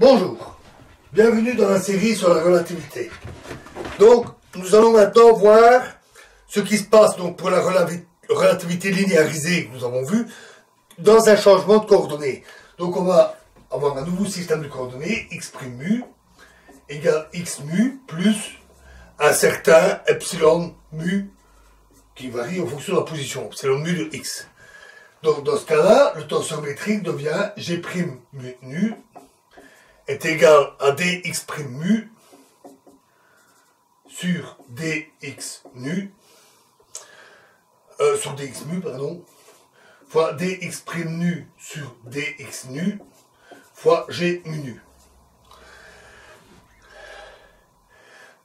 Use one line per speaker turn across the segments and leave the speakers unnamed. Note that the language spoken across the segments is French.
Bonjour, bienvenue dans la série sur la relativité. Donc, nous allons maintenant voir ce qui se passe donc pour la relativité linéarisée que nous avons vu dans un changement de coordonnées. Donc, on va avoir un nouveau système de coordonnées, x' mu égale x mu plus un certain epsilon mu qui varie en fonction de la position, epsilon mu de x. Donc, dans ce cas-là, le tenseur métrique devient g' mu nu est égal à dx' mu sur dx nu sur dx mu, pardon, fois dx' nu sur dx nu fois g mu nu.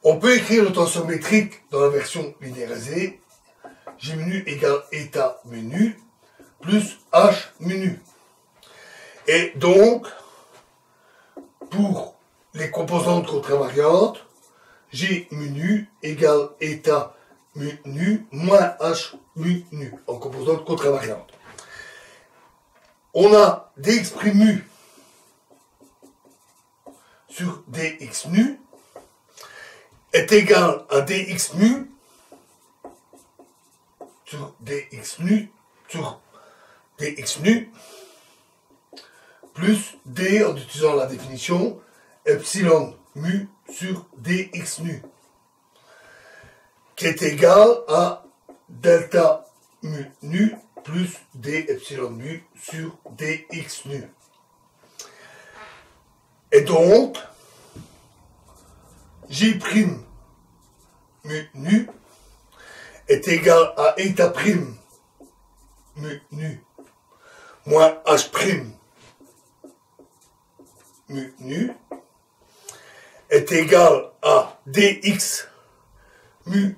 On peut écrire le tenseur métrique dans la version linéarisée, g mu nu égale eta mu nu plus h mu nu. Et donc, pour les composantes contravariantes, g mu nu égale eta mu nu moins h mu nu en composante contravariante. On a dx' mu sur dx nu est égal à dx mu sur dx nu sur dx nu plus d, en utilisant la définition, epsilon mu sur dx nu, qui est égal à delta mu nu plus d epsilon mu sur dx nu. Et donc, j' mu nu est égal à eta' mu nu moins h' mu nu est égal à dx mu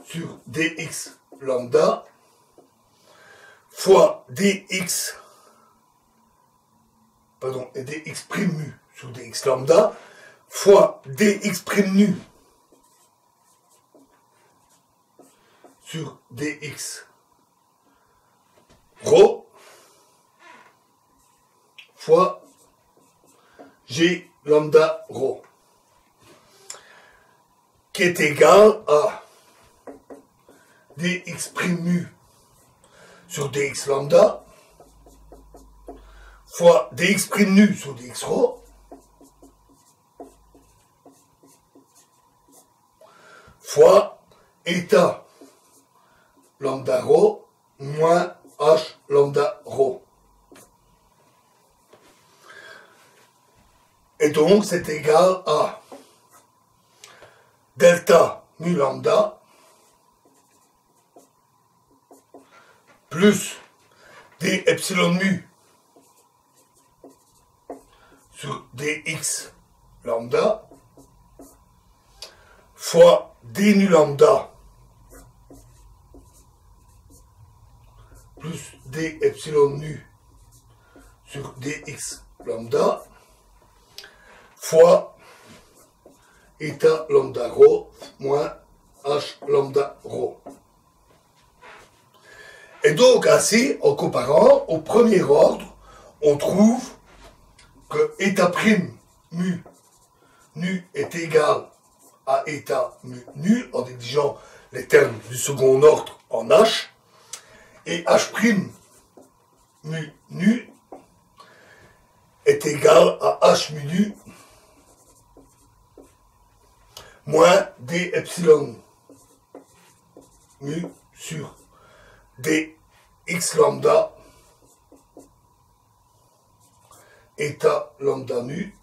sur dx lambda fois dx, pardon, et dx' mu sur dx lambda fois dx' nu sur dx rho fois g lambda rho, qui est égal à dx' mu sur dx lambda fois dx' nu sur dx rho fois eta lambda rho moins h lambda rho. Et donc, c'est égal à delta mu lambda plus d epsilon mu sur dx lambda fois d nu lambda plus d epsilon nu sur dx lambda fois eta lambda rho moins h lambda rho. Et donc ainsi, en comparant au premier ordre, on trouve que eta' mu nu est égal à eta mu nu en négligeant les termes du second ordre en h, et h' mu nu est égal à h mu nu moins d epsilon mu sur dx lambda eta lambda mu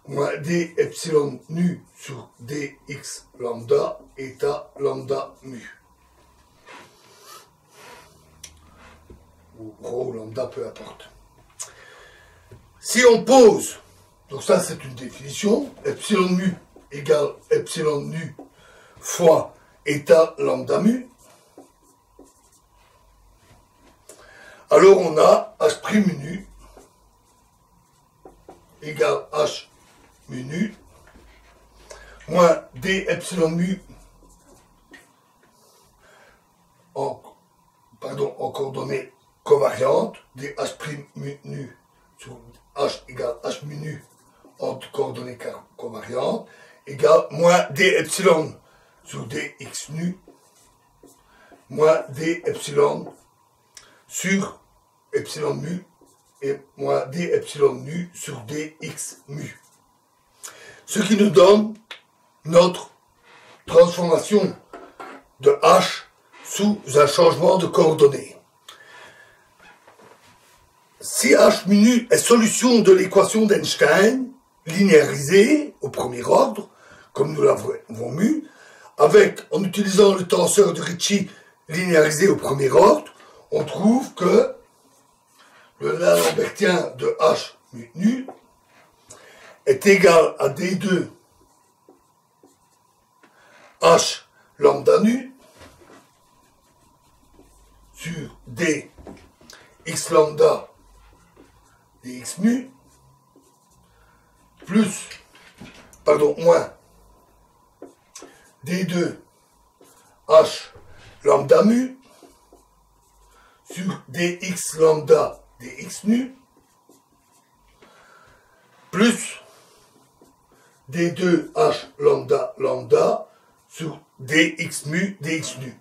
moins d epsilon nu sur dx lambda eta lambda mu. Ou rho lambda, peu importe. Si on pose, donc ça c'est une définition, epsilon mu égale epsilon nu fois eta lambda mu, alors on a h' mu nu égale h mu nu moins d epsilon mu en coordonnées covariantes, dh' mu nu sur H égale H mu nu entre coordonnées covariantes égale moins d epsilon sur dx nu moins d epsilon sur epsilon mu et moins d epsilon nu sur dx mu. Ce qui nous donne notre transformation de H sous un changement de coordonnées. Si H mu nu est solution de l'équation d'Einstein, linéarisée au premier ordre, comme nous l'avons vu, en utilisant le tenseur de Ricci linéarisé au premier ordre, on trouve que le Lambertien de H mu nu est égal à D2 H lambda nu sur D x lambda dx mu moins D2 H lambda mu sur dx lambda dx nu plus D2 H lambda lambda sur dx mu dx nu.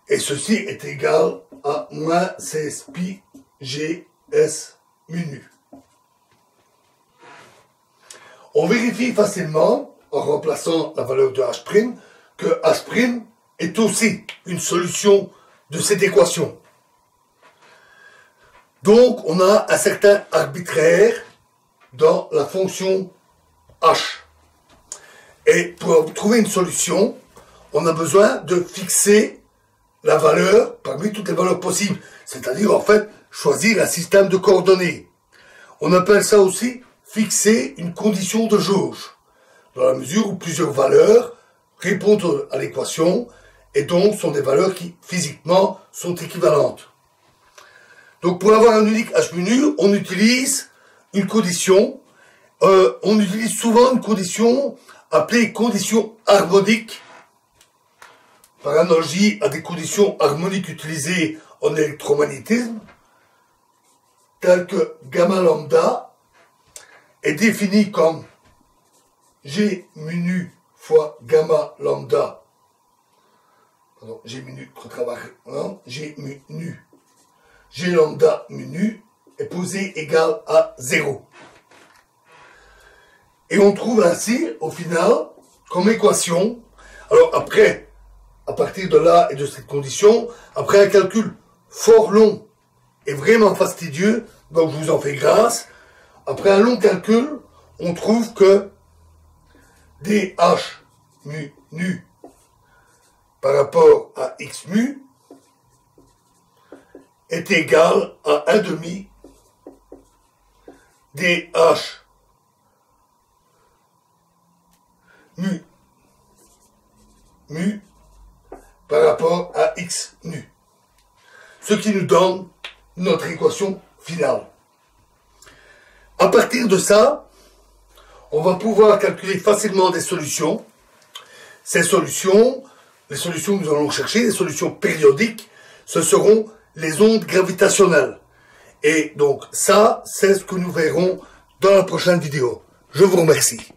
Et ceci est égal à moins 16 pi g s mu nu. On vérifie facilement, en remplaçant la valeur de H', que H' est aussi une solution de cette équation. Donc, on a un certain arbitraire dans la fonction H. Et pour trouver une solution, on a besoin de fixer la valeur parmi toutes les valeurs possibles. C'est-à-dire, en fait, choisir un système de coordonnées. On appelle ça aussi fixer une condition de jauge, dans la mesure où plusieurs valeurs répondent à l'équation et donc sont des valeurs qui, physiquement, sont équivalentes. Donc, pour avoir un unique H mu nu, on utilise une condition, on utilise souvent une condition appelée condition harmonique, par analogie à des conditions harmoniques utilisées en électromagnétisme, telles que gamma lambda est définie comme G mu nu fois gamma lambda, G mu nu G mu nu, G lambda mu nu est posé égal à 0. Et on trouve ainsi, au final, comme équation, alors après, à partir de là et de cette condition, après un calcul fort long et vraiment fastidieux, donc je vous en fais grâce, après un long calcul, on trouve que dH mu nu par rapport à x mu est égal à 1/2 dH mu par rapport à x nu. Ce qui nous donne notre équation finale. À partir de ça, on va pouvoir calculer facilement des solutions. Ces solutions, les solutions que nous allons chercher, les solutions périodiques, ce seront les ondes gravitationnelles. Et donc ça, c'est ce que nous verrons dans la prochaine vidéo. Je vous remercie.